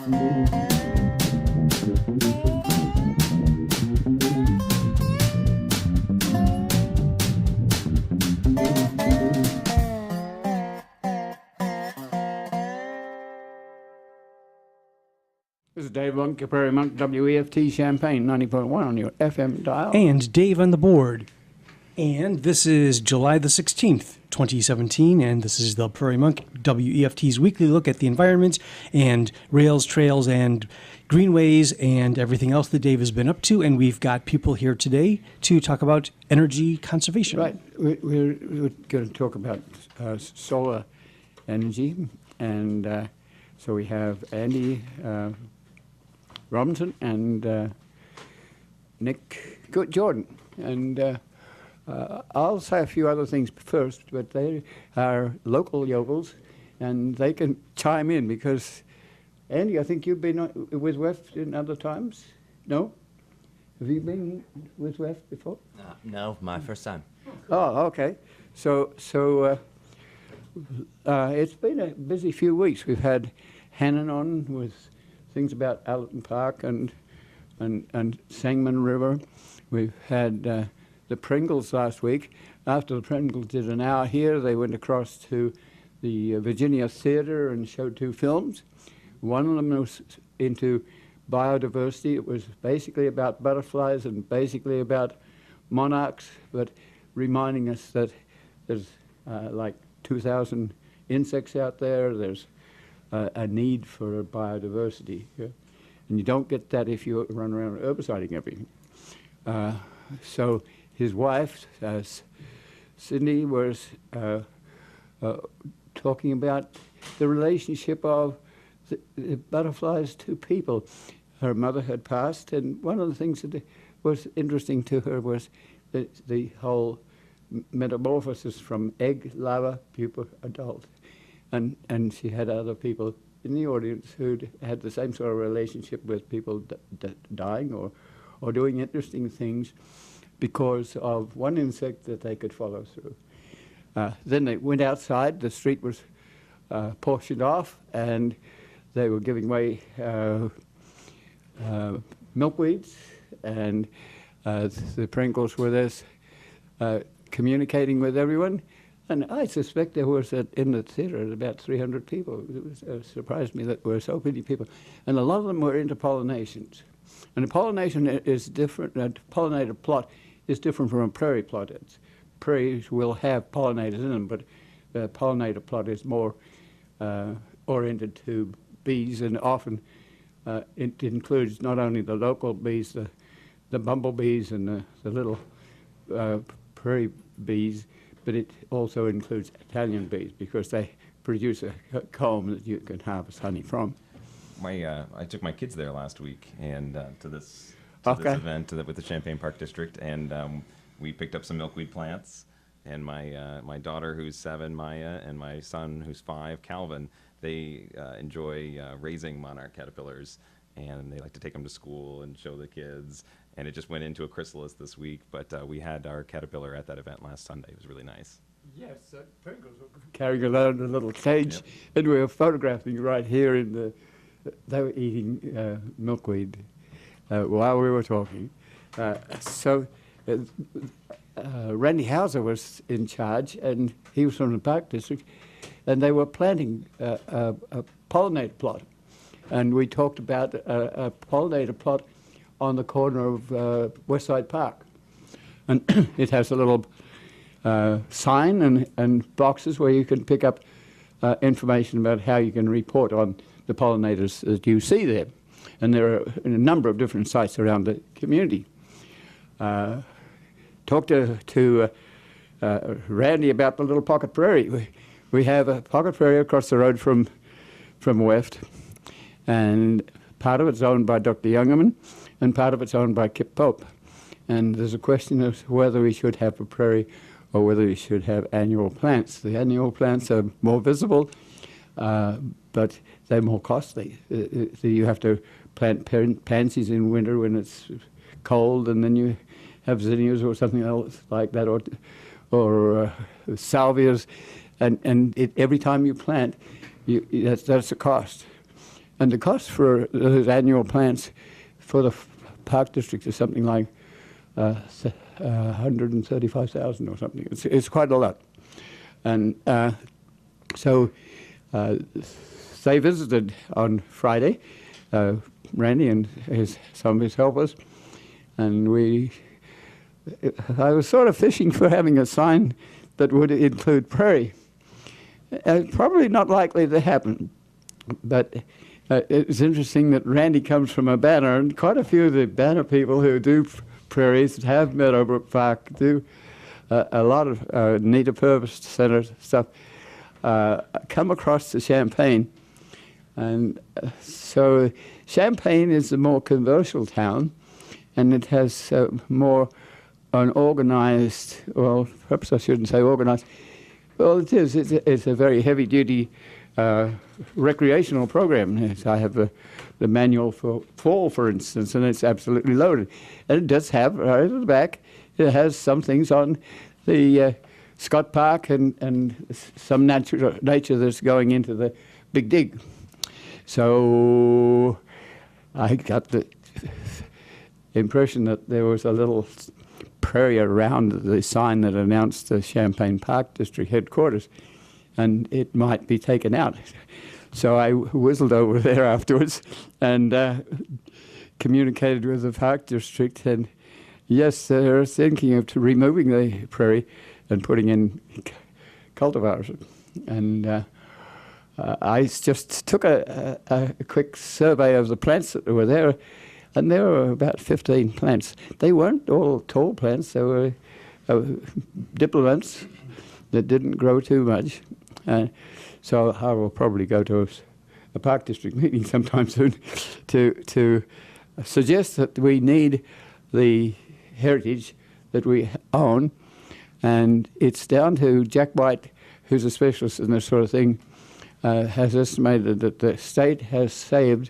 This is Dave Monk, Prairie Monk, WEFT Champaign, 90.1 on your FM dial. And Dave on the board. And this is July the 16th, 2017, and this is the Prairie Monk, WEFT's weekly look at the environment and rails, trails, and greenways and everything else that Dave has been up to. And we've got people here today to talk about energy conservation. Right. We're going to talk about solar energy. And so we have Andy Robinson and Nick Jordan. And I'll say a few other things first, but they are local yokels, and they can chime in because, Andy, I think you've been with WEF in other times? No? Have you been with WEF before? No, my first time. Oh, okay. So it's been a busy few weeks. We've had Hannon on with things about Allerton Park and Sangamon River. We've had the Pringles last week. After the Pringles did an hour here, they went across to the Virginia Theatre and showed 2 films. One of them was into biodiversity. It was basically about butterflies and basically about monarchs, but reminding us that there's like 2,000 insects out there. There's a need for biodiversity. Yeah? And you don't get that if you run around herbiciding everything. So his wife, Cindy, was talking about the relationship of the butterflies to people. Her mother had passed, and one of the things that was interesting to her was the whole metamorphosis from egg, larva, pupa, adult. And she had other people in the audience who'd had the same sort of relationship with people dying or doing interesting things because of one insect that they could follow through. Then they went outside. The street was portioned off, and they were giving away milkweeds, and the Pringles were there communicating with everyone. And I suspect there was, in the theatre, about 300 people. It surprised me that there were so many people. And a lot of them were into pollinations. And a pollination is different, a pollinator plot is different from a prairie plot. Prairies will have pollinators in them, but the pollinator plot is more oriented to bees, and often it includes not only the local bees, the bumblebees and the little prairie bees, but it also includes Italian bees because they produce a comb that you can harvest honey from. I took my kids there last week and to this event with the Champaign Park District, and we picked up some milkweed plants. And my daughter, who's 7, Maya, and my son, who's 5, Calvin, they enjoy raising monarch caterpillars, and they like to take them to school and show the kids. And it just went into a chrysalis this week, but we had our caterpillar at that event last Sunday. It was really nice. Yes, Pringles were carrying around a little cage, yep. And we were photographing right here they were eating milkweed while we were talking. Randy Hauser was in charge, and he was from the Park District, and they were planting a pollinator plot. And we talked about a pollinator plot on the corner of Westside Park. And it has a little sign and boxes where you can pick up information about how you can report on the pollinators that you see there. And there are a number of different sites around the community. Talked to Randy about the little pocket prairie. We have a pocket prairie across the road from WEFT, and part of it's owned by Dr. Youngerman, and part of it's owned by Kip Pope. And there's a question of whether we should have a prairie or whether we should have annual plants. The annual plants are more visible, but they're more costly. You have to plant pansies in winter when it's cold, and then you have zinnias or something else like that, or salvias, and every time you plant, that's a cost. And the cost for those annual plants for the park district is something like 135,000 or something. It's quite a lot. And so they visited on Friday, Randy and some of his helpers, and I was sort of fishing for having a sign that would include Prairie. Probably not likely to happen, but it's interesting that Randy comes from Urbana, and quite a few of the Urbana people who do prairies have Meadowbrook Park, do a lot of neater purpose center stuff, come across to Champaign. And so Champaign is a more commercial town, and it has more an organized, well, perhaps I shouldn't say organized, well, it is. It's a very heavy-duty recreational program. Yes, I have the manual for fall, for instance, and it's absolutely loaded. And it does have, right at the back, it has some things on the Scott Park and some nature that's going into the Big Dig. So I got the impression that there was a little prairie around the sign that announced the Champaign Park District headquarters, and it might be taken out. So I whistled over there afterwards and communicated with the Park District, and yes, they're thinking of removing the prairie and putting in cultivars. And I just took a quick survey of the plants that were there, and there were about 15 plants. They weren't all tall plants. They were diplomats that didn't grow too much. So I will probably go to a Park District meeting sometime soon to suggest that we need the heritage that we own. And it's down to Jack White, who's a specialist in this sort of thing, has estimated that the state has saved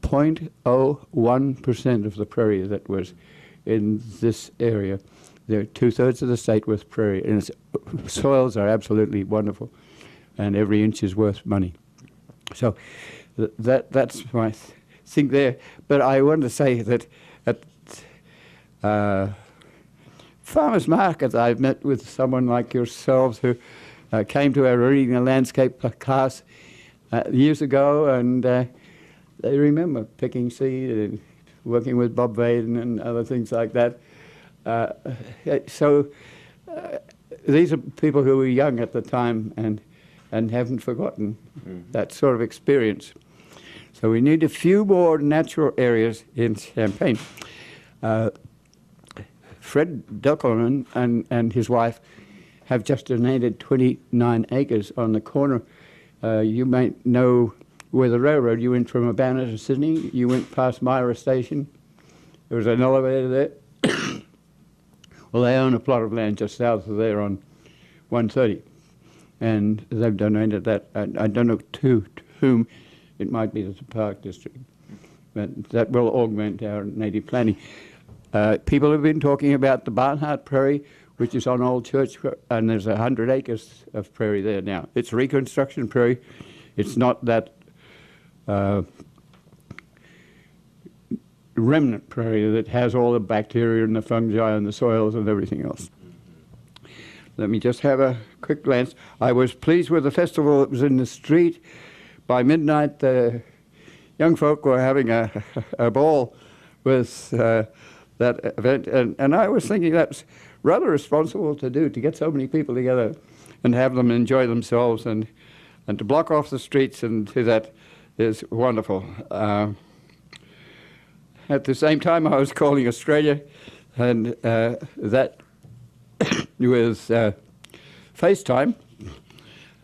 0.01% of the prairie that was in this area. There are 2/3 of the state was prairie, and its soils are absolutely wonderful, and every inch is worth money. So that's my thing there. But I want to say that at farmers market, I've met with someone like yourselves who came to our reading a landscape class years ago, and they remember picking seed and working with Bob Vaden and other things like that. So these are people who were young at the time and haven't forgotten that sort of experience. So we need a few more natural areas in Champaign. Fred Duckelman and his wife have just donated 29 acres on the corner. You might know where the railroad, you went from Urbana to Sydney, you went past Myra Station. There was an elevator there. Well, they own a plot of land just south of there on 130. And they've donated that. I don't know to whom. It might be to the Park District. But that will augment our native planting. People have been talking about the Barnhart Prairie, which is on Old Church, and there's 100 acres of prairie there now. It's reconstruction prairie. It's not that remnant prairie that has all the bacteria and the fungi and the soils and everything else. Let me just have a quick glance. I was pleased with the festival that was in the street. By midnight, the young folk were having a ball with that event, and I was thinking that's rather responsible to do, to get so many people together and have them enjoy themselves, and to block off the streets and do that is wonderful. At the same time, I was calling Australia, and that was FaceTime,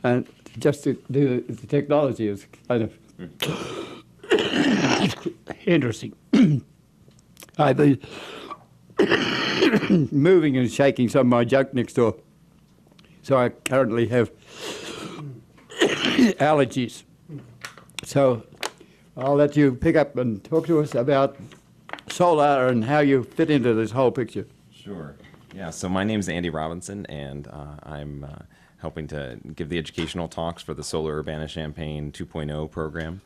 and just to do the technology is kind of interesting. I've been moving and shaking some of my junk next door, so I currently have allergies. So I'll let you pick up and talk to us about solar and how you fit into this whole picture. Sure. Yeah, so my name's Andy Robinson, and I'm helping to give the educational talks for the Solar Urbana-Champaign 2.0 program.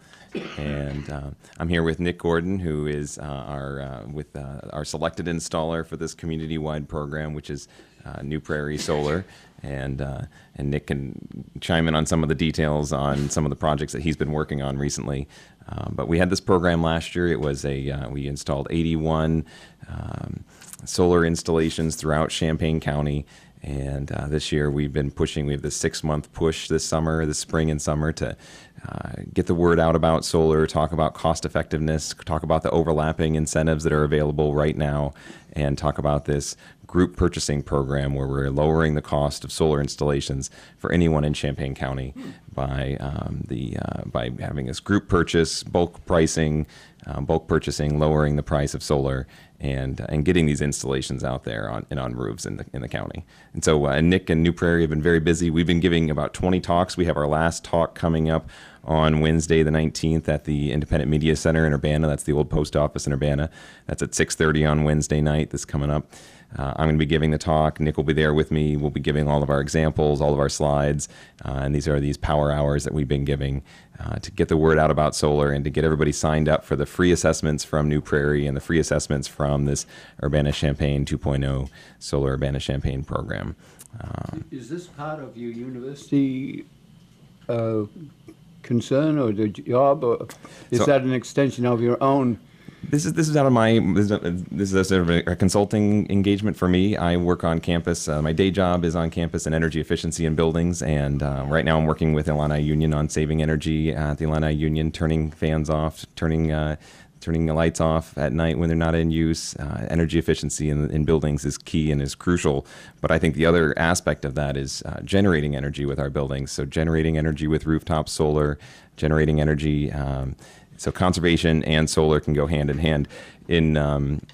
And I'm here with Nick Gordon, who is our selected installer for this community-wide program, which is New Prairie Solar. And Nick can chime in on some of the details on some of the projects that he's been working on recently. But we had this program last year. It was we installed 81 solar installations throughout Champaign County. And this year we've been pushing. We have this 6-month push this spring and summer, to get the word out about solar, talk about cost effectiveness, talk about the overlapping incentives that are available right now, and talk about this group purchasing program where we're lowering the cost of solar installations for anyone in Champaign County by having this group purchase, bulk purchasing, lowering the price of solar, and getting these installations out there on roofs in the county. And so Nick and New Prairie have been very busy. We've been giving about 20 talks. We have our last talk coming up on Wednesday the 19th at the Independent Media Center in Urbana. That's the old post office in Urbana. That's at 6:30 on Wednesday night. This coming up. I'm going to be giving the talk. Nick will be there with me. We'll be giving all of our examples, all of our slides, and these are these power hours that we've been giving to get the word out about solar and to get everybody signed up for the free assessments from New Prairie and the free assessments from this Urbana-Champaign 2.0 Solar Urbana-Champaign program. Is this part of your university concern or the job, or is that an extension of your own? This is out of my this is sort of a consulting engagement for me. I work on campus. My day job is on campus in energy efficiency in buildings, and right now I'm working with Illini Union on saving energy at the Illini Union, turning fans off, turning the lights off at night when they're not in use. Energy efficiency in buildings is key and is crucial. But I think the other aspect of that is generating energy with our buildings. So generating energy with rooftop solar, generating energy. So conservation and solar can go hand in hand.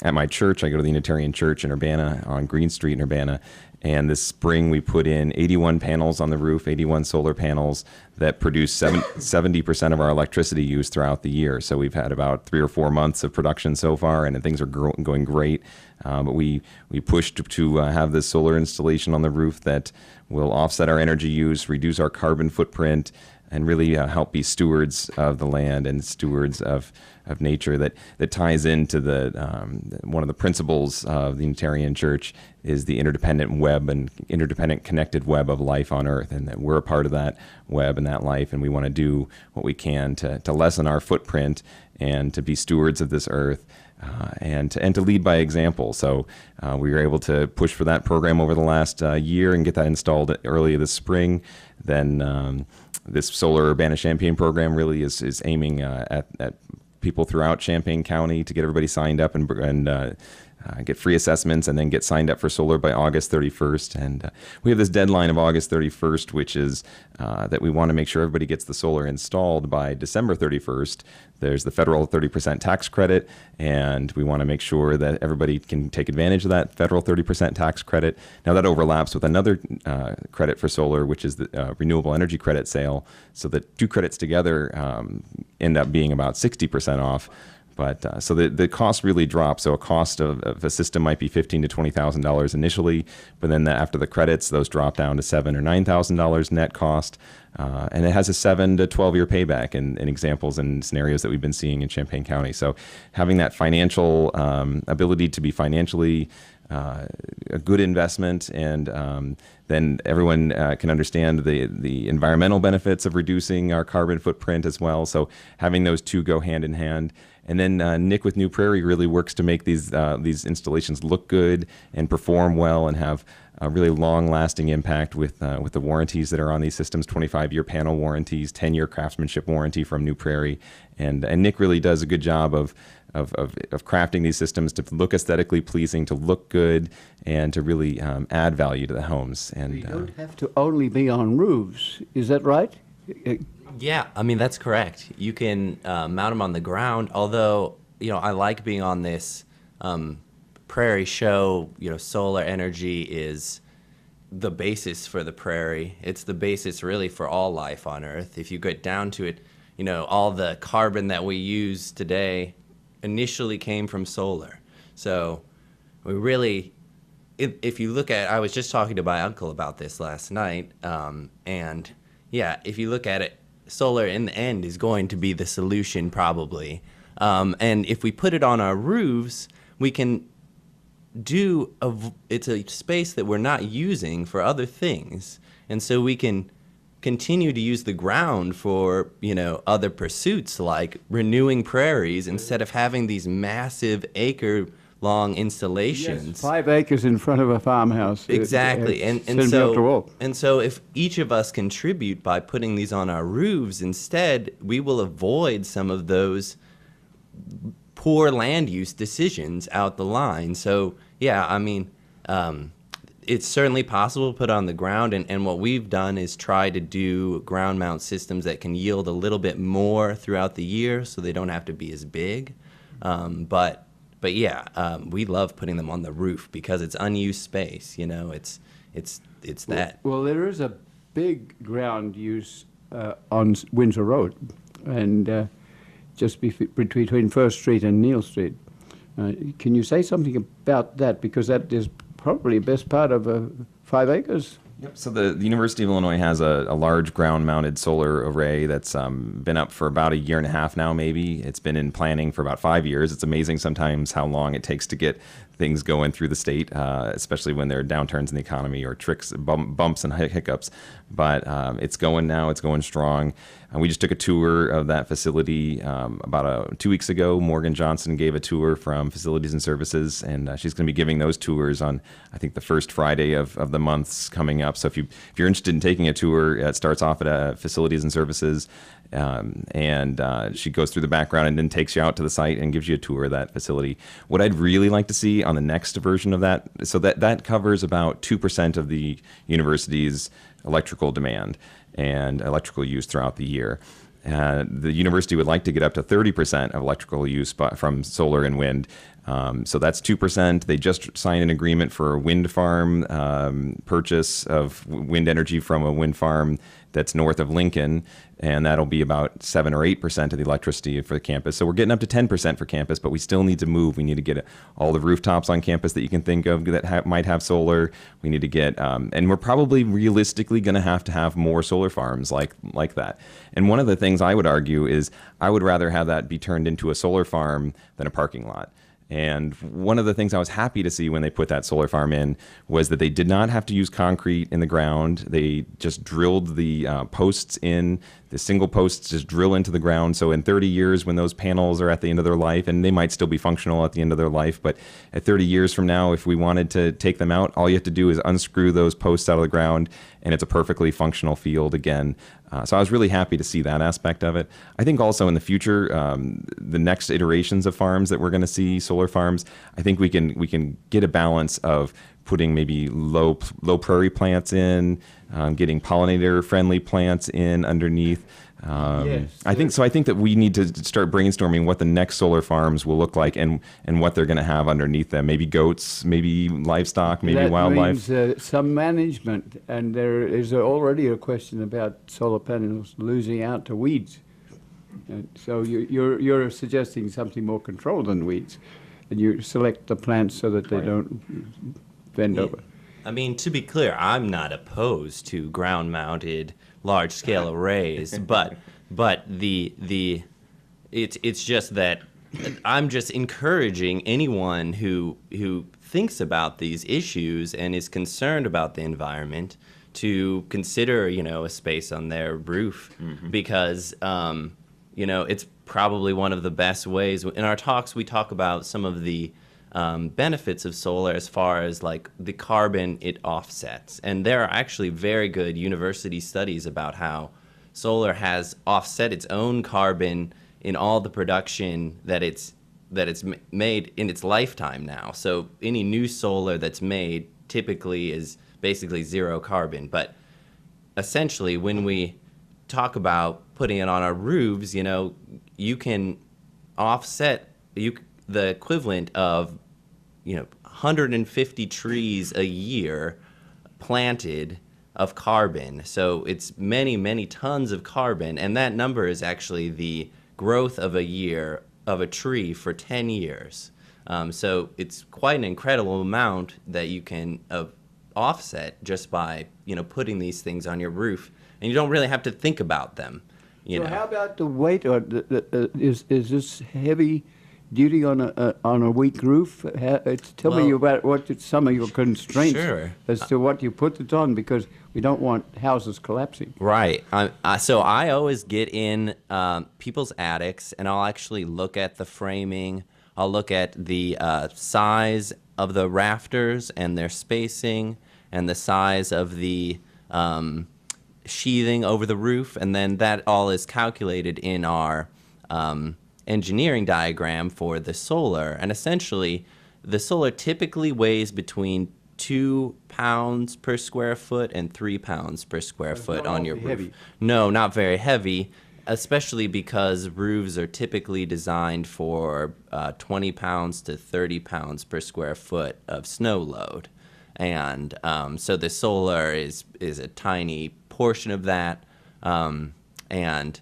At my church, I go to the Unitarian Church in Urbana on Green Street in Urbana, and this spring we put in 81 panels on the roof, 81 solar panels that produce 70% of our electricity use throughout the year. So we've had about 3 or 4 months of production so far, and things are going great. But we pushed to have this solar installation on the roof that will offset our energy use, reduce our carbon footprint, and really help be stewards of the land and stewards of nature. That ties into one of the principles of the Unitarian Church is the interdependent web and interdependent connected web of life on Earth, and that we're a part of that web and that life, and we want to do what we can to lessen our footprint and to be stewards of this Earth. And to lead by example. So we were able to push for that program over the last year and get that installed early this spring. Then this Solar Urbana-Champaign program really is aiming at people throughout Champaign County to get everybody signed up and get free assessments and then get signed up for solar by August 31st. And we have this deadline of August 31st, which is that we want to make sure everybody gets the solar installed by December 31st. There's the federal 30% tax credit, and we want to make sure that everybody can take advantage of that federal 30% tax credit. Now that overlaps with another credit for solar, which is the renewable energy credit sale. So the two credits together end up being about 60% off. But so the cost really drops. So a cost of a system might be $15,000 to $20,000 initially, but then after the credits, those drop down to $7,000 or $9,000 net cost. And it has a 7 to 12 year payback in examples and scenarios that we've been seeing in Champaign County. So having that financial ability to be financially a good investment, and then everyone can understand the environmental benefits of reducing our carbon footprint as well. So having those two go hand in hand. And then Nick with New Prairie really works to make these installations look good and perform well and have a really long-lasting impact with the warranties that are on these systems, 25-year panel warranties, 10-year craftsmanship warranty from New Prairie. And Nick really does a good job of crafting these systems to look aesthetically pleasing, to look good, and to really add value to the homes. And you don't have to only be on roofs, is that right? Yeah, I mean, that's correct. You can mount them on the ground, although, I like being on this prairie show. Solar energy is the basis for the prairie. It's the basis really for all life on Earth. If you get down to it, all the carbon that we use today initially came from solar. So we really if you look at, I was just talking to my uncle about this last night, and yeah, if you look at it, solar in the end is going to be the solution probably. And if we put it on our roofs, we can it's a space that we're not using for other things, and so we can continue to use the ground for other pursuits like renewing prairies instead of having these massive acre-long installations. Yes, 5 acres in front of a farmhouse. Exactly, and so if each of us contribute by putting these on our roofs instead, we will avoid some of those poor land use decisions out the line. So yeah, I mean, it's certainly possible to put on the ground, and what we've done is try to do ground mount systems that can yield a little bit more throughout the year, so they don't have to be as big. But yeah, we love putting them on the roof because it's unused space. It's that. Well, there is a big ground use on Windsor Road, and just between First Street and Neal Street. Can you say something about that? Because that is probably the best part of 5 acres. Yep. So the University of Illinois has a large ground-mounted solar array that's been up for about 1.5 years now, maybe. It's been in planning for about 5 years. It's amazing sometimes how long it takes to get things going through the state, especially when there are downturns in the economy or bumps and hiccups. But it's going now. It's going strong. We just took a tour of that facility about 2 weeks ago. Morgan Johnson gave a tour from Facilities and Services, and she's going to be giving those tours on, I think, the first Friday of the months coming up. So if you're interested in taking a tour, it starts off at Facilities and Services, and she goes through the background and then takes you out to the site and gives you a tour of that facility. What I'd really like to see on the next version of that, so that covers about 2% of the university's electrical demand and electrical use throughout the year. The university would like to get up to 30% of electrical use from solar and wind. So that's 2%. They just signed an agreement for a wind farm purchase of wind energy from a wind farm that's north of Lincoln, and that'll be about 7 or 8% of the electricity for the campus. So we're getting up to 10% for campus, but we still need to move. We need to get all the rooftops on campus that you can think of that might have solar. We need to get, and we're probably realistically going to have more solar farms like that. And one of the things I would argue is I would rather have that be turned into a solar farm than a parking lot. And one of the things I was happy to see when they put that solar farm in was that they did not have to use concrete in the ground. They just drilled the posts in. The single posts just drill into the ground. So in 30 years, when those panels are at the end of their life, and they might still be functional at the end of their life, but at 30 years from now, if we wanted to take them out, all you have to do is unscrew those posts out of the ground, and it's a perfectly functional field again. So I was really happy to see that aspect of it. I think also in the future, the next iterations of farms that we're going to see, solar farms, I think we can get a balance of putting maybe low prairie plants in, getting pollinator-friendly plants in underneath. Yes. I think that we need to start brainstorming what the next solar farms will look like and what they're going to have underneath them. Maybe goats, maybe livestock, maybe wildlife. That means some management, and there is already a question about solar panels losing out to weeds. So you're suggesting something more controlled than weeds, and you select the plants so that they don't bend over. I mean, to be clear, I'm not opposed to ground-mounted large-scale arrays, but it's just that I'm just encouraging anyone who thinks about these issues and is concerned about the environment to consider, a space on their roof, because it's probably one of the best ways. In our talks, we talk about some of the benefits of solar as far as like the carbon it offsets. And there are actually very good university studies about how solar has offset its own carbon in all the production that it's made in its lifetime now. So any new solar that's made typically is basically zero carbon. But essentially, when we talk about putting it on our roofs, you can offset the equivalent of 150 trees a year planted of carbon. So it's many, many tons of carbon, and that number is actually the growth of a year of a tree for 10 years. So it's quite an incredible amount that you can offset just by, putting these things on your roof, and you don't really have to think about them. So how about the weight? Or is this heavy duty on a weak roof? Tell me about some of your constraints as to what you put it on, because we don't want houses collapsing. Right. So I always get in people's attics, and I'll actually look at the framing. I'll look at the size of the rafters and their spacing, and the size of the sheathing over the roof, and then that all is calculated in our engineering diagram for the solar. And essentially, the solar typically weighs between 2 pounds per square foot and 3 pounds per square foot on your roof. Heavy. No, not very heavy, especially because roofs are typically designed for 20 pounds to 30 pounds per square foot of snow load. And so the solar is a tiny portion of that. And,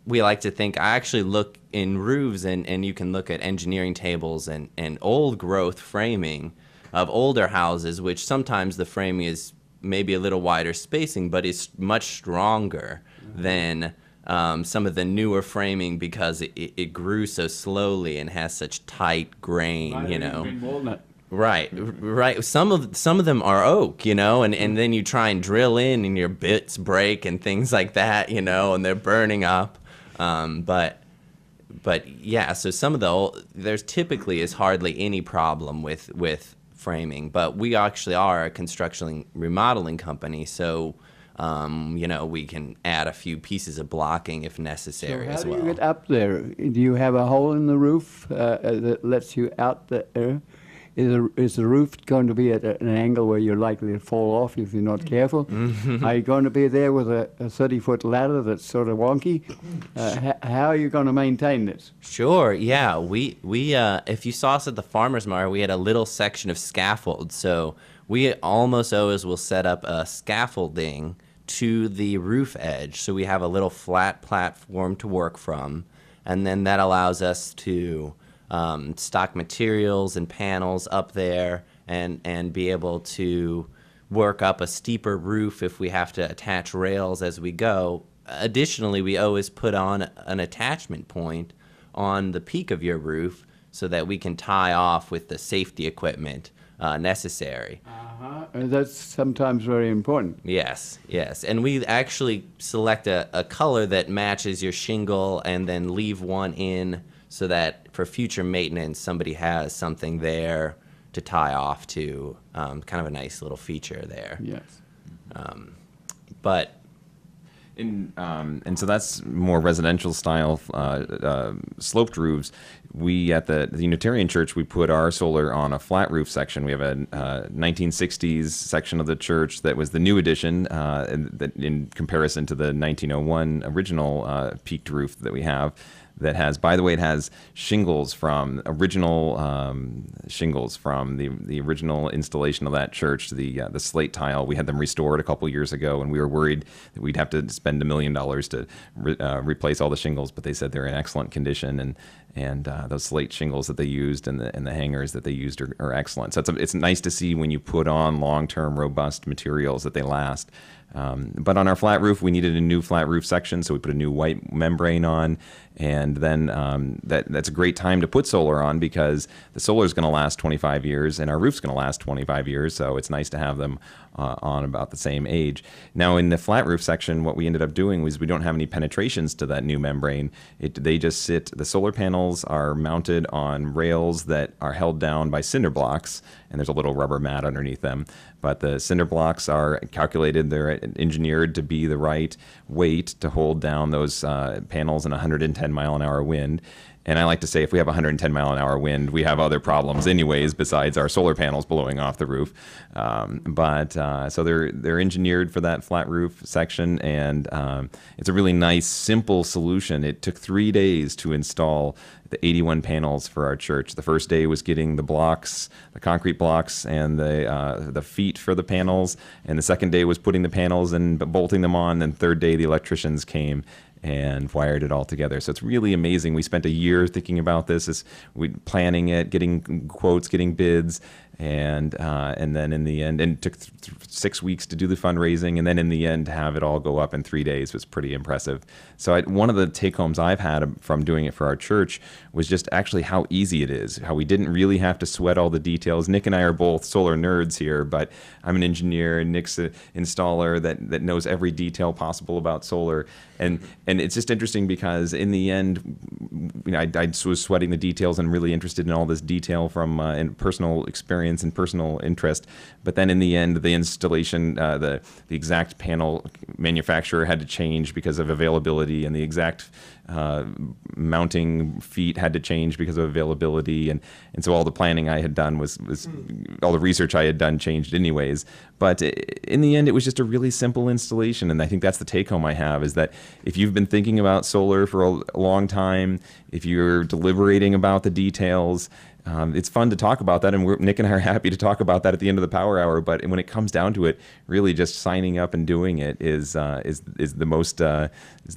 we like to think, I actually look in roofs, and you can look at engineering tables and old growth framing of older houses, which sometimes the framing is maybe a little wider spacing, but it's much stronger than some of the newer framing, because it grew so slowly and has such tight grain, Walnut. Right. Some of them are oak, and then you try and drill in and your bits break and things like that, and they're burning up. But yeah, so some of there's typically is hardly any problem with framing, but we actually are a construction remodeling company, so we can add a few pieces of blocking if necessary as well. How do you get up there? Do you have a hole in the roof that lets you out there? Is the roof going to be at an angle where you're likely to fall off if you're not careful? Mm-hmm. Are you going to be there with a 30-foot ladder that's sort of wonky? How are you going to maintain this? Sure, yeah. We if you saw us at the farmer's market, we had a little section of scaffold. So we almost always will set up a scaffolding to the roof edge. So we have a little flat platform to work from, and then that allows us to stock materials and panels up there, and be able to work up a steeper roof if we have to attach rails as we go. Additionally, we always put on an attachment point on the peak of your roof so that we can tie off with the safety equipment necessary. And that's sometimes very important. Yes. And we actually select a color that matches your shingle, and then leave one in so that for future maintenance, somebody has something there to tie off to, kind of a nice little feature there. Yes. And so that's more residential style sloped roofs. We at the Unitarian Church, we put our solar on a flat roof section. We have a 1960s section of the church that was the new addition in comparison to the 1901 original peaked roof that we have. That has, by the way, it has shingles from original shingles from the original installation of that church. The slate tile, we had them restored a couple years ago, and we were worried that we'd have to spend $1 million to replace all the shingles, but they said they're in excellent condition, and those slate shingles that they used and the hangers that they used are excellent. So it's nice to see when you put on long-term robust materials that they last. But on our flat roof, we needed a new flat roof section, so we put a new white membrane on, and then that's a great time to put solar on, because the solar is going to last 25 years and our roof's going to last 25 years, so it's nice to have them on about the same age. Now, in the flat roof section, what we ended up doing was we don't have any penetrations to that new membrane. They just sit, the solar panels are mounted on rails that are held down by cinder blocks, and there's a little rubber mat underneath them. But the cinder blocks are calculated, they're engineered to be the right weight to hold down those panels in 110 mile an hour wind. And I like to say, if we have 110 mile an hour wind, we have other problems anyways, besides our solar panels blowing off the roof. So they're engineered for that flat roof section, and it's a really nice, simple solution. It took 3 days to install the 81 panels for our church. The first day was getting the blocks, the concrete blocks, and the feet for the panels. And the second day was putting the panels and bolting them on. And third day, the electricians came. and wired it all together. So it's really amazing. We spent a year thinking about this, planning it, getting quotes, getting bids, and then in the end, and it took 6 weeks to do the fundraising, and then in the end, to have it all go up in 3 days was pretty impressive. So one of the take-homes I've had from doing it for our church was just actually how easy it is, how we didn't really have to sweat all the details. Nick and I are both solar nerds here, but I'm an engineer, and Nick's an installer that knows every detail possible about solar. And it's just interesting because in the end, I was sweating the details and really interested in all this detail from in personal experience and personal interest. But then in the end, the installation, the exact panel manufacturer had to change because of availability, and the exact mounting feet had to change because of availability, and so all the planning I had done was all the research I had done changed anyways. But in the end, it was just a really simple installation, and I think that's the take home I have, is that if you've been thinking about solar for a long time, if you're deliberating about the details, it's fun to talk about that, and Nick and I are happy to talk about that at the end of the Power Hour. But when it comes down to it, really just signing up and doing it is the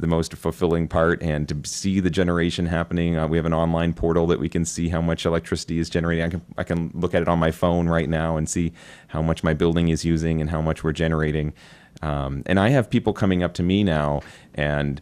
most fulfilling part. And to see the generation happening, we have an online portal that we can see how much electricity is generating. I can look at it on my phone right now and see how much my building is using and how much we're generating. And I have people coming up to me now and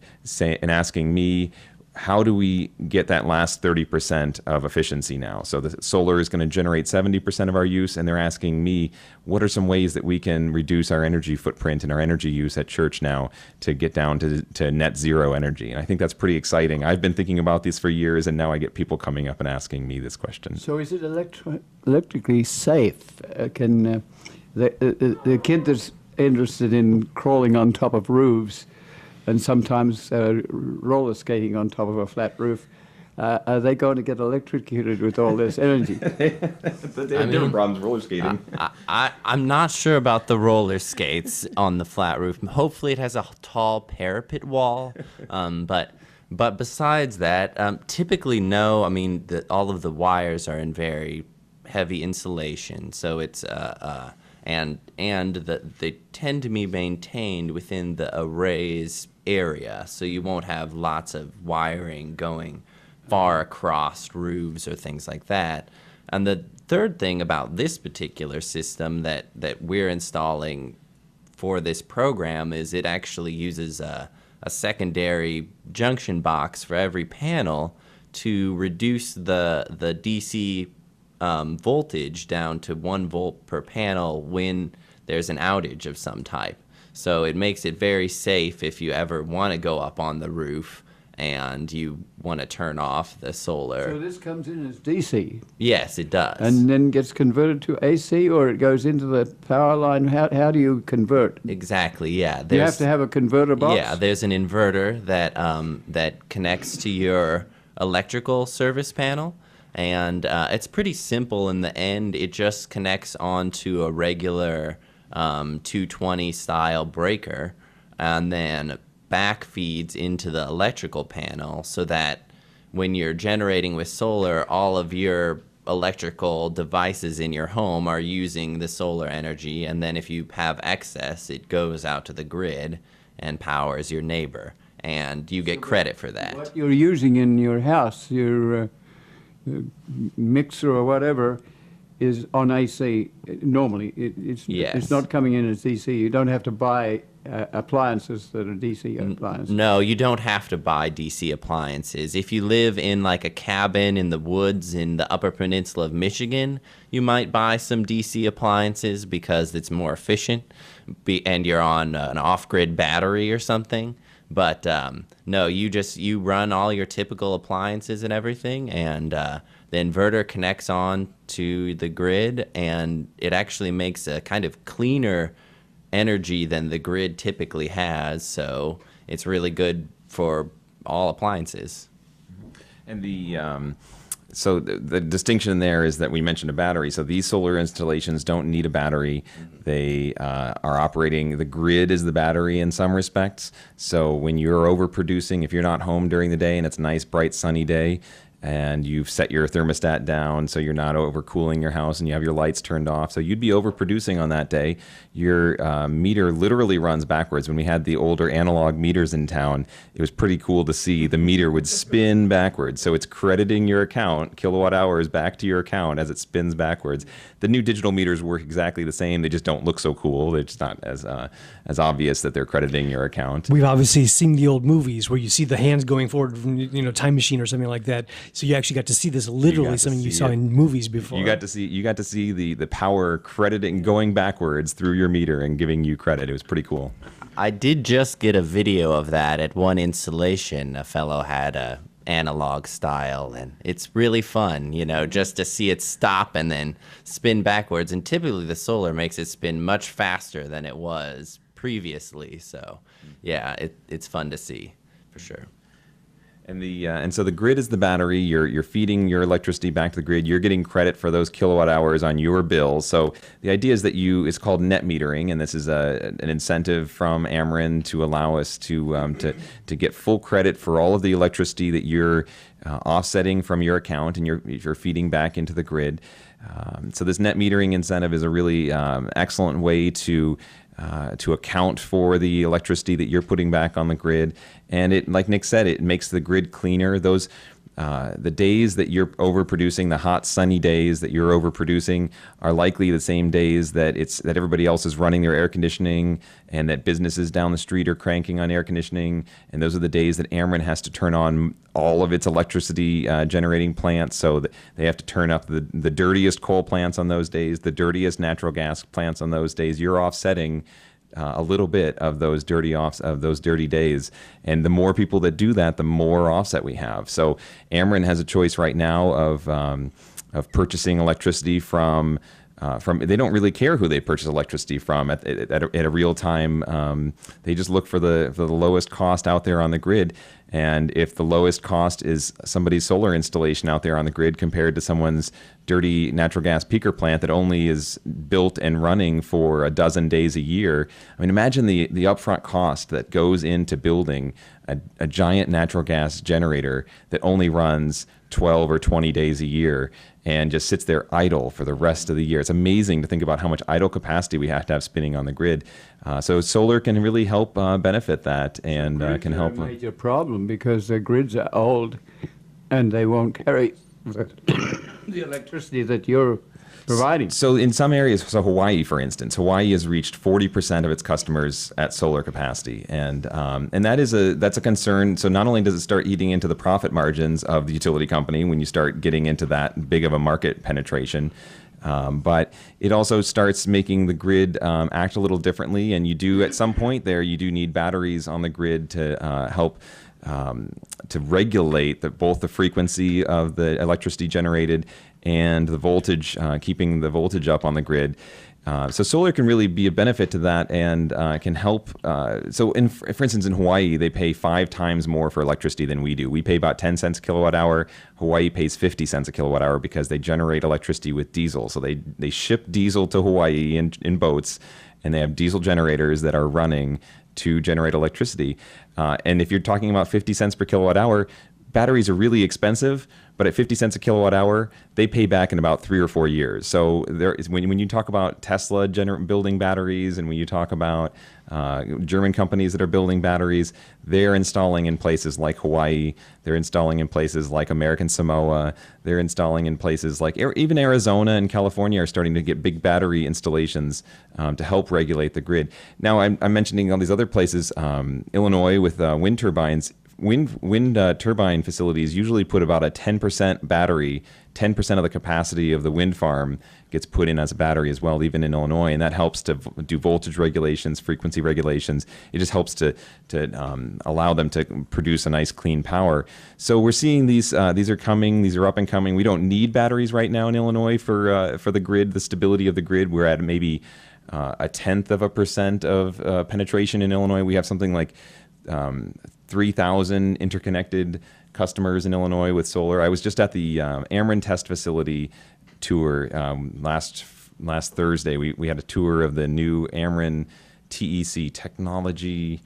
asking me, how do we get that last 30% of efficiency now? So the solar is going to generate 70% of our use, and they're asking me, what are some ways that we can reduce our energy footprint and our energy use at church now to get down to net zero energy? And I think that's pretty exciting. I've been thinking about this for years, and now I get people coming up and asking me this question. So is it electrically safe? Can the kid that's interested in crawling on top of roofs and sometimes roller skating on top of a flat roof, are they going to get electrocuted with all this energy? They have different problems roller skating. I'm not sure about the roller skates on the flat roof. Hopefully it has a tall parapet wall. But besides that, typically no. I mean, all of the wires are in very heavy insulation, so it's and they tend to be maintained within the array's area, so you won't have lots of wiring going far across roofs or things like that. And the third thing about this particular system that we're installing for this program is it actually uses a secondary junction box for every panel to reduce the DC voltage down to 1 volt per panel when there's an outage of some type. So it makes it very safe if you ever want to go up on the roof and you want to turn off the solar. So this comes in as DC? Yes, it does. And then gets converted to AC, or it goes into the power line? How do you convert? Exactly, yeah. You have to have a converter box? Yeah, there's an inverter that connects to your electrical service panel. And it's pretty simple in the end. It just connects onto a regular 220 style breaker, and then back feeds into the electrical panel, so that when you're generating with solar, all of your electrical devices in your home are using the solar energy, and then if you have excess, it goes out to the grid and powers your neighbor, and you get credit for that. What you're using in your house, your mixer or whatever, is on AC normally. It's not coming in as DC. You don't have to buy appliances that are DC appliances. No, you don't have to buy DC appliances. If you live in like a cabin in the woods in the Upper Peninsula of Michigan, you might buy some DC appliances because it's more efficient, and you're on an off-grid battery or something. But no, you run all your typical appliances and everything, and the inverter connects on to the grid, and it actually makes a kind of cleaner energy than the grid typically has, so it's really good for all appliances. And so the distinction there is that we mentioned a battery. So these solar installations don't need a battery. They are operating, the grid is the battery in some respects. So when you're overproducing, if you're not home during the day and it's a nice, bright, sunny day, and you've set your thermostat down so you're not overcooling your house, and you have your lights turned off. So you'd be overproducing on that day. Your meter literally runs backwards. When we had the older analog meters in town, it was pretty cool to see the meter would spin backwards. So it's crediting your account, kilowatt hours, back to your account as it spins backwards. The new digital meters work exactly the same. They just don't look so cool. They're just not as obvious that they're crediting your account. We've obviously seen the old movies where you see the hands going forward from, Time Machine or something like that. So you actually got to see this literally, something you saw in movies before. You got to see the power crediting, going backwards through your meter and giving you credit. It was pretty cool. I did just get a video of that at one installation. A fellow had a analog style, and it's really fun, just to see it stop and then spin backwards. And typically the solar makes it spin much faster than it was previously. So yeah, it's fun to see for sure. And so the grid is the battery. You're feeding your electricity back to the grid. You're getting credit for those kilowatt hours on your bill. So the idea is that it's called net metering, and this is an incentive from Ameren to allow us to get full credit for all of the electricity that you're offsetting from your account and you're feeding back into the grid. So this net metering incentive is a really excellent way to account for the electricity that you're putting back on the grid. And it, like Nick said, it makes the grid cleaner. Those the days that you're overproducing, the hot sunny days that you're overproducing, are likely the same days that everybody else is running their air conditioning, and that businesses down the street are cranking on air conditioning. And those are the days that Ameren has to turn on all of its electricity generating plants. So that they have to turn up the dirtiest coal plants on those days, the dirtiest natural gas plants on those days. You're offsetting a little bit of those dirty days, and the more people that do that, the more offset we have. So Ameren has a choice right now of purchasing electricity from. They don't really care who they purchase electricity from at a real time. They just look for the lowest cost out there on the grid. And if the lowest cost is somebody's solar installation out there on the grid compared to someone's dirty natural gas peaker plant that only is built and running for a dozen days a year, I mean, imagine the upfront cost that goes into building a giant natural gas generator that only runs 12 or 20 days a year and just sits there idle for the rest of the year. It's amazing to think about how much idle capacity we have to have spinning on the grid. So solar can really help benefit that, and can help. It's a major problem because the grids are old and they won't carry the electricity that you're providing. So in some areas, so Hawaii, for instance, Hawaii has reached 40% of its customers at solar capacity, and that's a concern. So not only does it start eating into the profit margins of the utility company when you start getting into that big of a market penetration, but it also starts making the grid act a little differently. And you do, at some point there, you do need batteries on the grid to help to regulate both the frequency of the electricity generated and the voltage, keeping the voltage up on the grid. So solar can really be a benefit to that, and can help. For instance, in Hawaii, they pay 5 times more for electricity than we do. We pay about 10 cents a kilowatt hour. Hawaii pays 50 cents a kilowatt hour because they generate electricity with diesel. So they ship diesel to Hawaii in boats, and they have diesel generators that are running to generate electricity. And if you're talking about 50 cents per kilowatt hour, batteries are really expensive, but at 50 cents a kilowatt hour, they pay back in about 3 or 4 years. So when you talk about Tesla building batteries, and when you talk about German companies that are building batteries, they're installing in places like Hawaii, they're installing in places like American Samoa, they're installing in places like even Arizona and California are starting to get big battery installations to help regulate the grid. Now, I'm mentioning all these other places, Illinois with wind turbines. Wind turbine facilities usually put about a 10% battery, 10% of the capacity of the wind farm gets put in as a battery as well, even in Illinois, and that helps to do voltage regulations, frequency regulations. It just helps to allow them to produce a nice clean power. So we're seeing these are coming, these are up and coming. We don't need batteries right now in Illinois for the grid, the stability of the grid. We're at maybe 0.1% of penetration in Illinois. We have something like 3,000 interconnected customers in Illinois with solar. I was just at the Ameren test facility tour last Thursday. We had a tour of the new Ameren TEC technology.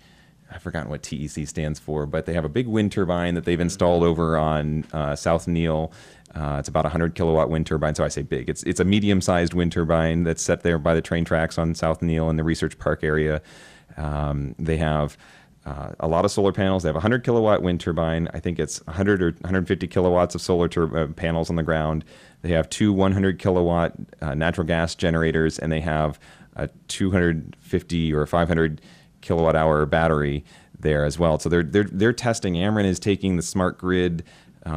I've forgotten what TEC stands for, but they have a big wind turbine that they've installed over on South Neil. It's about a 100 kilowatt wind turbine. So I say big. It's a medium-sized wind turbine that's set there by the train tracks on South Neil in the Research Park area. They have a lot of solar panels. They have a 100 kilowatt wind turbine. I think it's 100 or 150 kilowatts of solar panels on the ground. They have two 100 kilowatt natural gas generators, and they have a 250 or 500 kilowatt hour battery there as well. So they're testing. Ameren is taking the smart grid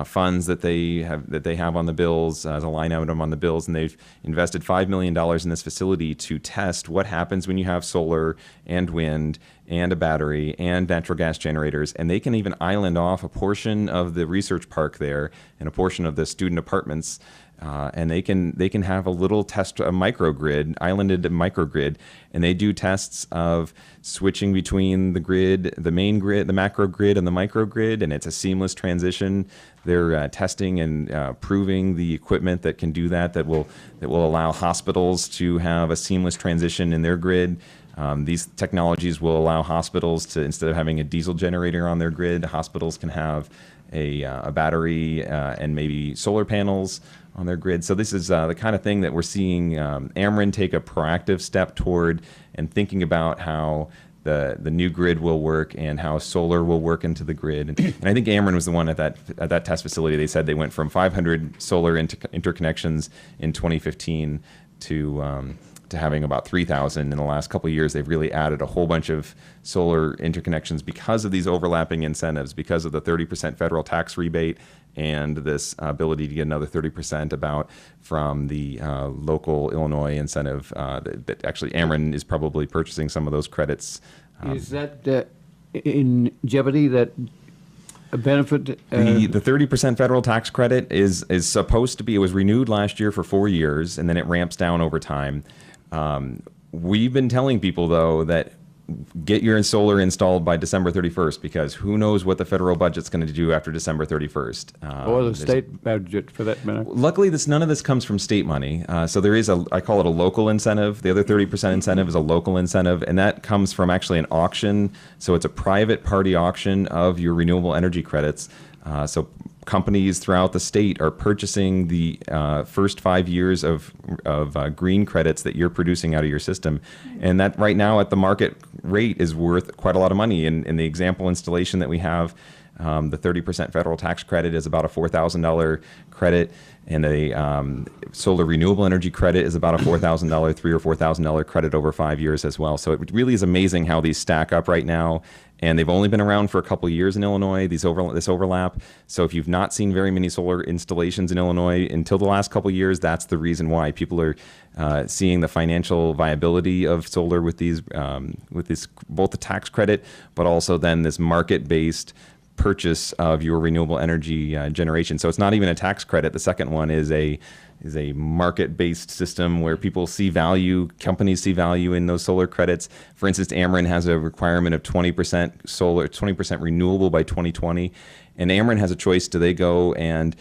funds that they have on the bills as a line item on the bills, and they've invested $5 million in this facility to test what happens when you have solar and wind and a battery and natural gas generators. And they can even island off a portion of the research park there and a portion of the student apartments. And they can have a little test, a microgrid, islanded microgrid, and they do tests of switching between the grid, the main grid, the macro grid, and the microgrid, and it's a seamless transition. They're testing and proving the equipment that can do that will allow hospitals to have a seamless transition in their grid. These technologies will allow hospitals to, instead of having a diesel generator on their grid, hospitals can have a battery and maybe solar panels on their grid. So this is the kind of thing that we're seeing Ameren take a proactive step toward and thinking about how the new grid will work and how solar will work into the grid. And I think Ameren was the one at that test facility. They said they went from 500 solar interconnections in 2015 to having about 3,000 in the last couple of years. They've really added a whole bunch of solar interconnections because of these overlapping incentives, because of the 30% federal tax rebate and this ability to get another 30% about from the local Illinois incentive that actually Ameren is probably purchasing some of those credits. Is that in jeopardy, that a benefit? The 30% federal tax credit is supposed to be, it was renewed last year for 4 years, and then it ramps down over time. We've been telling people, though, that get your solar installed by December 31st, because who knows what the federal budget's going to do after December 31st. Or the state budget, for that matter. Luckily, none of this comes from state money. So there is I call it a local incentive. The other 30% incentive is a local incentive, and that comes from actually an auction. So it's a private party auction of your renewable energy credits. So companies throughout the state are purchasing the first 5 years of green credits that you're producing out of your system. And that right now at the market rate is worth quite a lot of money. In the example installation that we have, the 30% federal tax credit is about a $4,000 credit, and a solar renewable energy credit is about a $4,000, $3,000 or $4,000 credit over 5 years as well. So it really is amazing how these stack up right now. And they've only been around for a couple of years in Illinois, this overlap. So if you've not seen very many solar installations in Illinois until the last couple of years, that's the reason why people are seeing the financial viability of solar with this, both the tax credit, but also then this market-based purchase of your renewable energy generation. So it's not even a tax credit. The second one is a market-based system where people see value, companies see value in those solar credits. For instance, Ameren has a requirement of 20% solar, 20% renewable by 2020, and Ameren has a choice: do they go and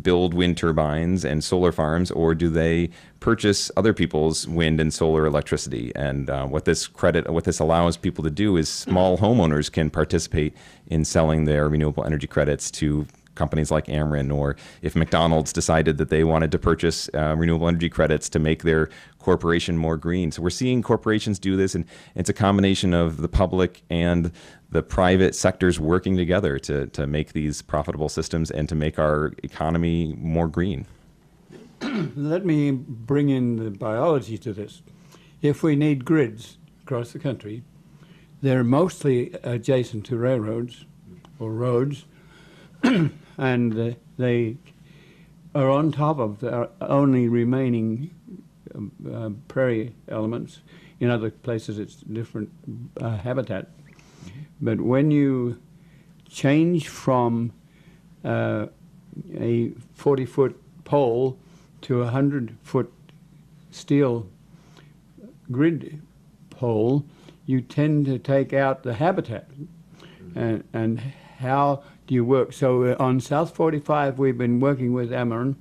build wind turbines and solar farms, or do they purchase other people's wind and solar electricity? And what this allows people to do is small homeowners can participate in selling their renewable energy credits to companies like Ameren, or if McDonald's decided that they wanted to purchase renewable energy credits to make their corporation more green. So we're seeing corporations do this, and it's a combination of the public and the private sectors working together to make these profitable systems and to make our economy more green. Let me bring in the biology to this. If we need grids across the country, they're mostly adjacent to railroads or roads, and they are on top of the only remaining prairie elements. In other places it's different habitat. But when you change from a 40-foot pole to a 100-foot steel grid pole, you tend to take out the habitat. And how do you work? So on South 45, we've been working with Ameren.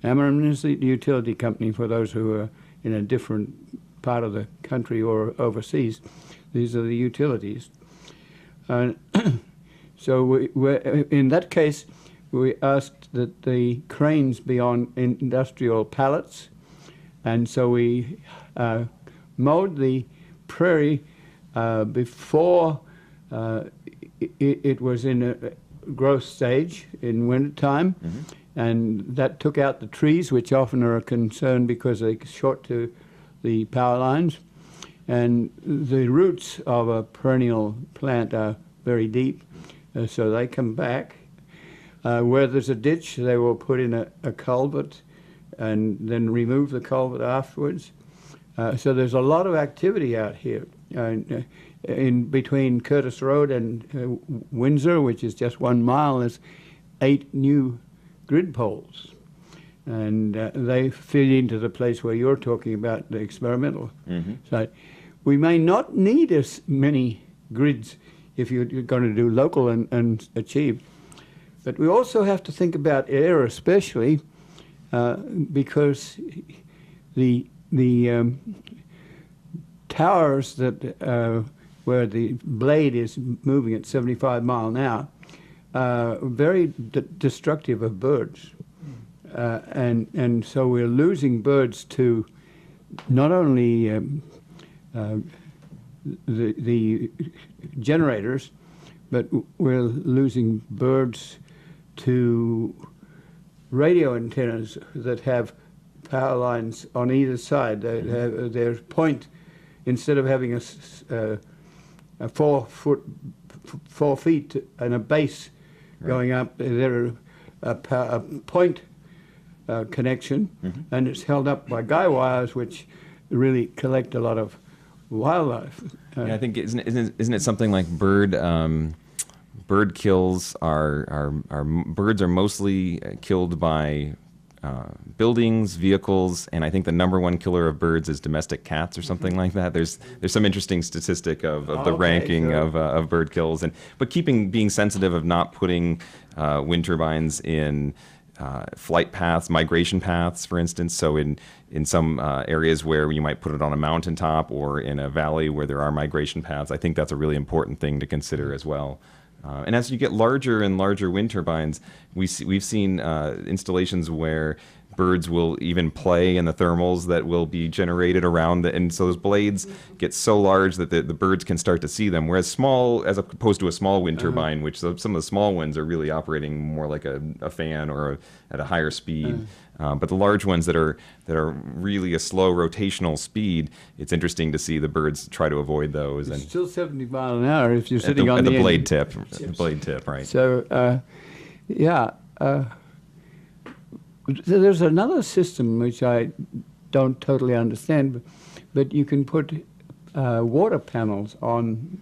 Ameren is the utility company for those who are in a different part of the country or overseas. These are the utilities. And so in that case, we asked that the cranes be on industrial pallets, and so we mowed the prairie before it was in a growth stage in wintertime, and that took out the trees, which often are a concern because they're short to the power lines. And the roots of a perennial plant are very deep, so they come back. Where there's a ditch, they will put in a culvert and then remove the culvert afterwards. So there's a lot of activity out here. In between Curtis Road and Windsor, which is just 1 mile, there's 8 new grid poles. And they fit into the place where you're talking about the experimental site. We may not need as many grids if you're going to do local and achieve. But we also have to think about air, especially because the towers that where the blade is moving at 75 mile an hour are very destructive of birds. And so we're losing birds to not only the generators, but we're losing birds to radio antennas that have power lines on either side. Their point, instead of having a 4 feet and a base going up, they're a point connection, and it's held up by guy wires, which really collect a lot of wildlife. Yeah, I think isn't it something like bird kills are birds are mostly killed by buildings, vehicles, and I think the #1 killer of birds is domestic cats or something like that. There's some interesting statistic of the ranking of bird kills, but being sensitive of not putting wind turbines in flight paths, migration paths, for instance. So in some areas where you might put it on a mountaintop or in a valley where there are migration paths, I think that's a really important thing to consider as well. And as you get larger and larger wind turbines, we've seen installations where birds will even play in the thermals that will be generated around and so those blades get so large that the birds can start to see them. Whereas as opposed to a small wind turbine, which some of the small ones are really operating more like a fan or at a higher speed. But the large ones that are really a slow rotational speed, it's interesting to see the birds try to avoid those. It's and still 70 miles an hour if you're sitting on the the blade tip. Blade tip, right? So, there's another system which I don't totally understand, but you can put water panels on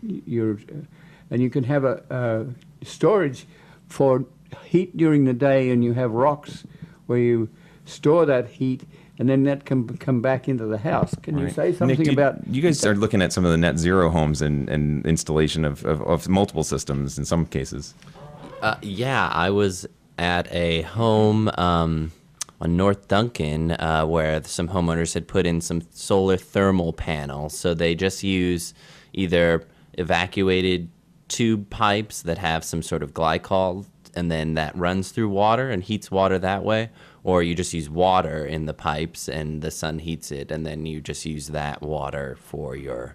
and you can have a storage for heat during the day, and you have rocks where you store that heat, and then that can come back into the house. Can you say something Nick, about... You guys are looking at some of the net zero homes and installation of multiple systems in some cases. Yeah, I was at a home on North Duncan where some homeowners had put in some solar thermal panels. So they just use either evacuated tube pipes that have some sort of glycol, and then that runs through water and heats water that way, or you just use water in the pipes and the sun heats it, and then you just use that water for your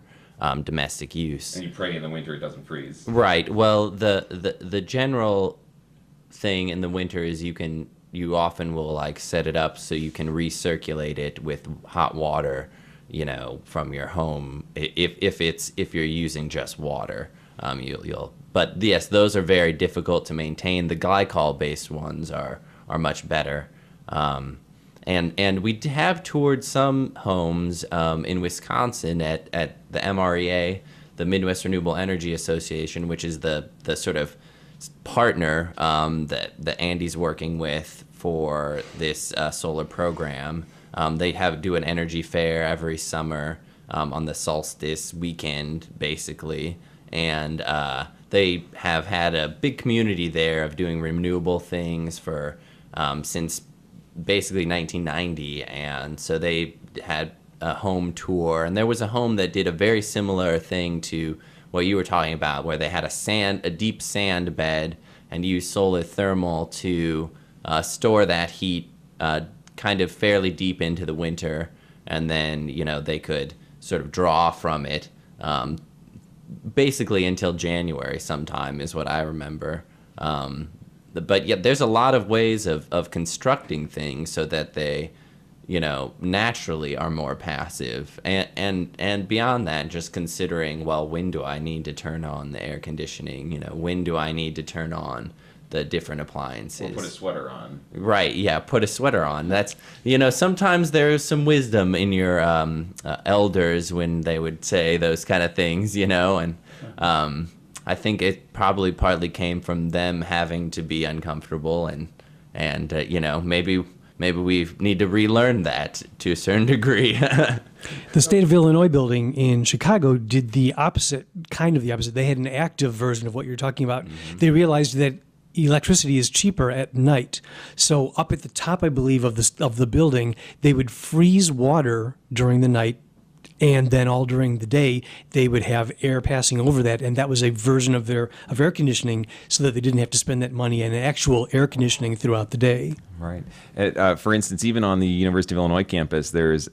domestic use. And you pray in the winter it doesn't freeze. Right. Well, the general thing in the winter is you often will like set it up so you can recirculate it with hot water, from your home. If you're using just water, you'll. But yes, those are very difficult to maintain. The glycol-based ones are much better. And we have toured some homes in Wisconsin at the MREA, the Midwest Renewable Energy Association, which is the sort of partner that Andy's working with for this solar program. They do an energy fair every summer on the solstice weekend, basically, and they have had a big community there of doing renewable things for since basically 1990, and so they had a home tour, and there was a home that did a very similar thing to what you were talking about, where they had a deep sand bed and used solar thermal to store that heat kind of fairly deep into the winter, and then they could sort of draw from it basically until January sometime is what I remember. But yeah, there's a lot of ways of constructing things so that they, naturally are more passive. And beyond that, just considering, well, when do I need to turn on the air conditioning? When do I need to turn on the different appliances? Or put a sweater on. Right, yeah, put a sweater on. That's, sometimes there's some wisdom in your elders when they would say those kind of things, and I think it probably partly came from them having to be uncomfortable, and maybe we need to relearn that to a certain degree. The State of Illinois building in Chicago did the opposite, kind of the opposite. They had an active version of what you're talking about. Mm-hmm. They realized that electricity is cheaper at night. So up at the top, I believe, of the building, they would freeze water during the night, and then all during the day, they would have air passing over that, and that was a version of air conditioning, so that they didn't have to spend that money on actual air conditioning throughout the day. Right. For instance, even on the University of Illinois campus, there's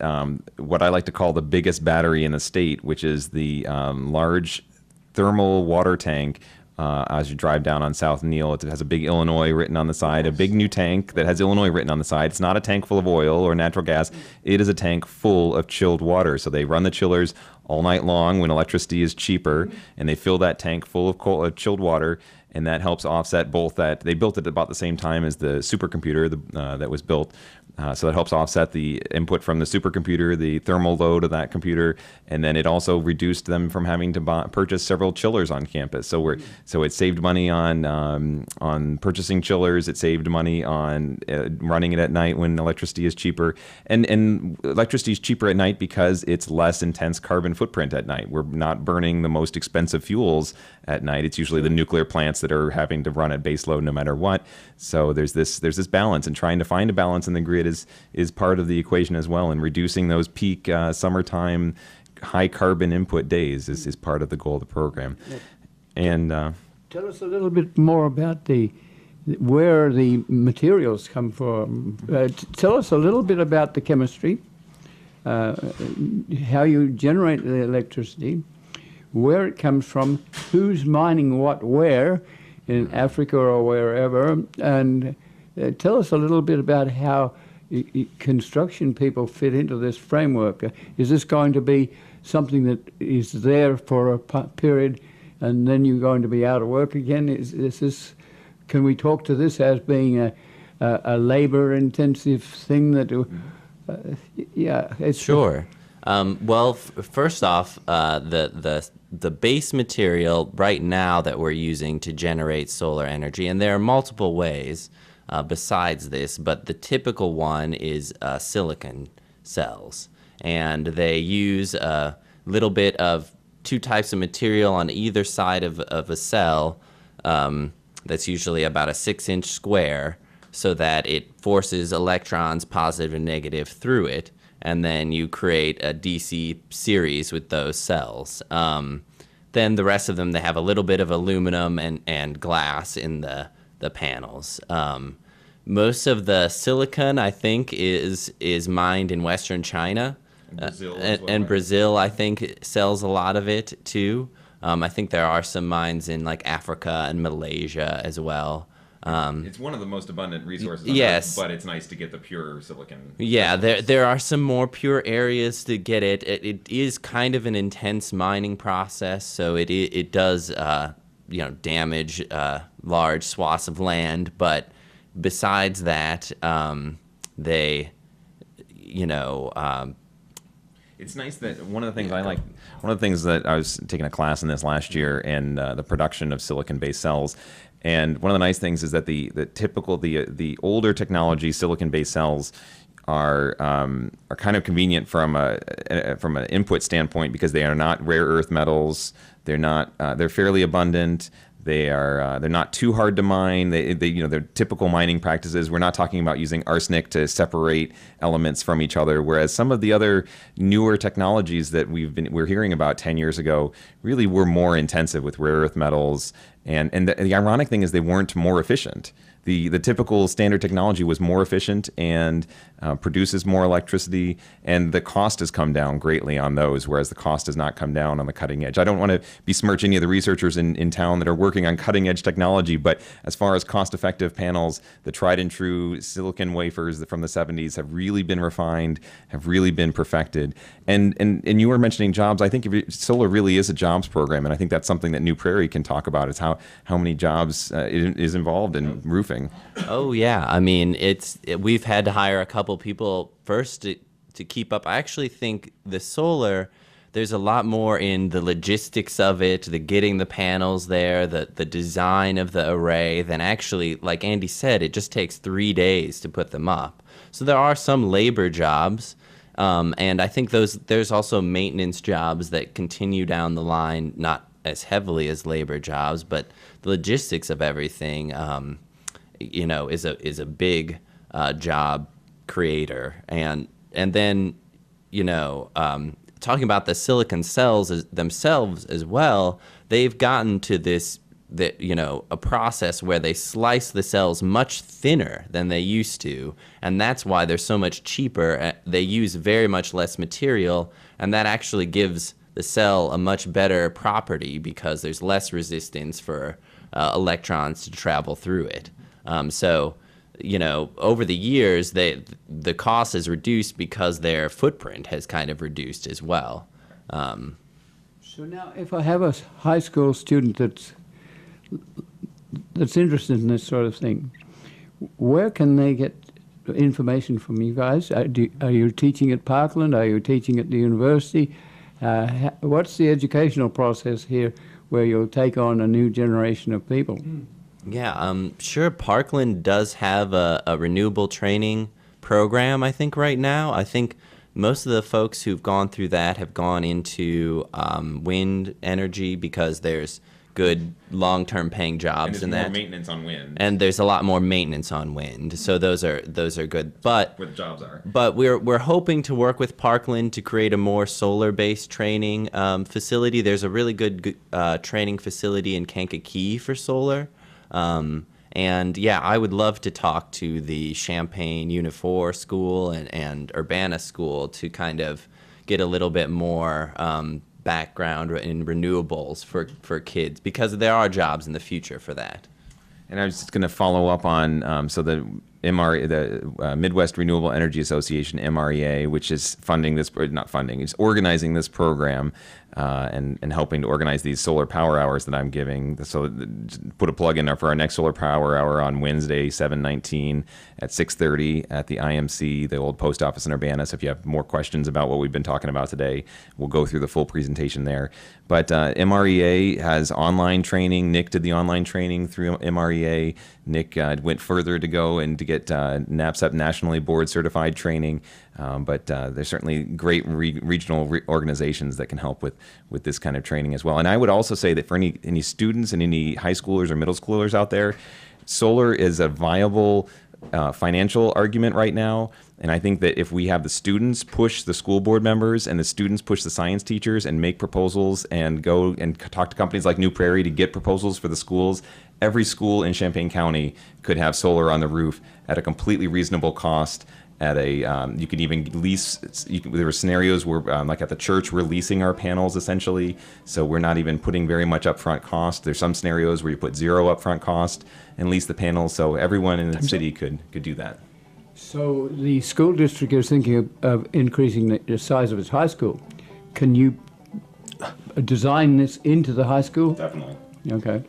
what I like to call the biggest battery in the state, which is the large thermal water tank. As you drive down on South Neal, it has a big Illinois written on the side, a big new tank that has Illinois written on the side. It's not a tank full of oil or natural gas. It is a tank full of chilled water. So they run the chillers all night long when electricity is cheaper, and they fill that tank full of chilled water, and that helps offset both that. They built it about the same time as the supercomputer that was built. So that helps offset the input from the supercomputer, the thermal load of that computer, and then it also reduced them from having to purchase several chillers on campus. So it saved money on purchasing chillers. It saved money on running it at night when electricity is cheaper, and electricity is cheaper at night because it's less intense carbon footprint at night. We're not burning the most expensive fuels at night. It's usually the nuclear plants that are having to run at base load no matter what. So there's this balance, and trying to find a balance in the grid is part of the equation as well, and reducing those peak summertime high carbon input days is part of the goal of the program. And tell us a little bit more about where the materials come from. Tell us a little bit about the chemistry, how you generate the electricity, where it comes from, who's mining what where in Africa or wherever, and tell us a little bit about how construction people fit into this framework. Is this going to be something that is there for a period and then you're going to be out of work again? Is this? Can we talk to this as being a labor-intensive thing that? Yeah, it's sure. Well, first off, the base material right now that we're using to generate solar energy, and there are multiple ways besides this, but the typical one is silicon cells. And they use a little bit of two types of material on either side of a cell that's usually about a 6-inch square, so that it forces electrons, positive and negative, through it, and then you create a DC series with those cells. Then the rest of them, they have a little bit of aluminum and glass in the panels. Most of the silicon, I think, is mined in Western China. And Brazil, I think, sells a lot of it, too. I think there are some mines in, like, Africa and Malaysia as well. It's one of the most abundant resources on yes. Earth, but it's nice to get the pure silicon. Yeah, there are some more pure areas to get it. It is kind of an intense mining process, so it does damage large swaths of land. But besides that, it's nice that one of the things I like. One of the things that I was taking a class in this last year, and the production of silicon-based cells. And one of the nice things is that the older technology silicon-based cells are kind of convenient from an input standpoint, because they are not rare earth metals. They're fairly abundant. They're not too hard to mine. They're typical mining practices. We're not talking about using arsenic to separate elements from each other. Whereas some of the other newer technologies that we're hearing about 10 years ago really were more intensive with rare earth metals. And the ironic thing is they weren't more efficient. The typical standard technology was more efficient and produces more electricity, and the cost has come down greatly on those, whereas the cost has not come down on the cutting edge. I don't want to besmirch any of the researchers in town that are working on cutting edge technology, but as far as cost-effective panels, the tried and true silicon wafers from the 70s have really been refined, have really been perfected. And you were mentioning jobs. I think solar really is a jobs program, and I think that's something that New Prairie can talk about, is how many jobs is involved in roofing. Oh yeah, I mean we've had to hire a couple people first to keep up. I actually think the solar, there's a lot more in the logistics of it, the getting the panels there, the design of the array, than actually, like Andy said, it just takes 3 days to put them up. So there are some labor jobs, and I think there's also maintenance jobs that continue down the line, not as heavily as labor jobs, but the logistics of everything is a big job creator. And then talking about the silicon cells themselves as well, they've gotten to a process where they slice the cells much thinner than they used to, and that's why they're so much cheaper. They use very much less material, and that actually gives the cell a much better property because there's less resistance for electrons to travel through it. Over the years, the cost is reduced because their footprint has kind of reduced as well. So now, if I have a high school student that's interested in this sort of thing, where can they get information from you guys? Are you teaching at Parkland? Are you teaching at the university? What's the educational process here where you'll take on a new generation of people? Yeah, sure. Parkland does have a renewable training program, I think, right now. I think most of the folks who've gone through that have gone into wind energy because there's good long-term paying jobs in that. And there's more maintenance on wind. And there's a lot more maintenance on wind. So those are good. But where the jobs are. But we're hoping to work with Parkland to create a more solar-based training facility. There's a really good training facility in Kankakee for solar. And yeah, I would love to talk to the Champaign Unifor school and Urbana school to kind of get a little bit more background in renewables for kids, because there are jobs in the future for that. And I was just going to follow up on the Midwest Renewable Energy Association, MREA, which is funding this, not funding, it's organizing this program and helping to organize these solar power hours that I'm giving. So put a plug in there for our next solar power hour on Wednesday, 7/19 at 6:30 at the IMC, the old post office in Urbana. So if you have more questions about what we've been talking about today, we'll go through the full presentation there. But MREA has online training. Nick did the online training through MREA. Nick went further to go and to get NAPSEP nationally board certified training. But there's certainly great regional organizations that can help with this kind of training as well. And I would also say that for any students and any high schoolers or middle schoolers out there, solar is a viable financial argument right now. And I think that if we have the students push the school board members and the students push the science teachers and make proposals and go and talk to companies like New Prairie to get proposals for the schools, every school in Champaign County could have solar on the roof at a completely reasonable cost. You could even lease. There were scenarios where, like at the church, we're leasing our panels essentially, so we're not even putting very much upfront cost. There's some scenarios where you put zero upfront cost and lease the panels, so everyone in the city could do that. So the school district is thinking of increasing the size of its high school. Can you design this into the high school? Definitely. Okay.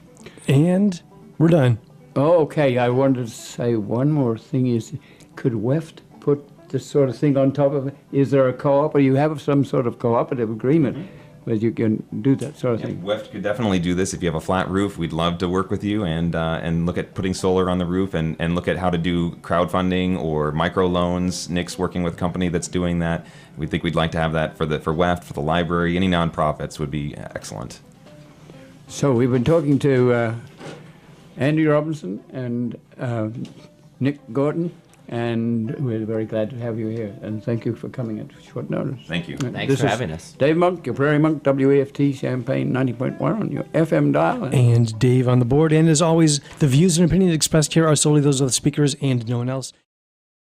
And we're done. Oh, okay. I wanted to say one more thing is, could WEFT put this sort of thing on top of it? Is there a co-op, or you have some sort of cooperative agreement where you can do that sort of thing? WEFT could definitely do this. If you have a flat roof, we'd love to work with you and look at putting solar on the roof and look at how to do crowdfunding or microloans. Nick's working with a company that's doing that. We think we'd like to have that for WEFT, for the library, any nonprofits would be excellent. So we've been talking to Andy Robinson and Nick Gordon, and we're very glad to have you here. And thank you for coming at short notice. Thank you. Thanks for having us. Dave Monk, your Prairie Monk, WEFT Champaign 90.1 on your FM dial. And Dave on the board. And as always, the views and opinions expressed here are solely those of the speakers and no one else.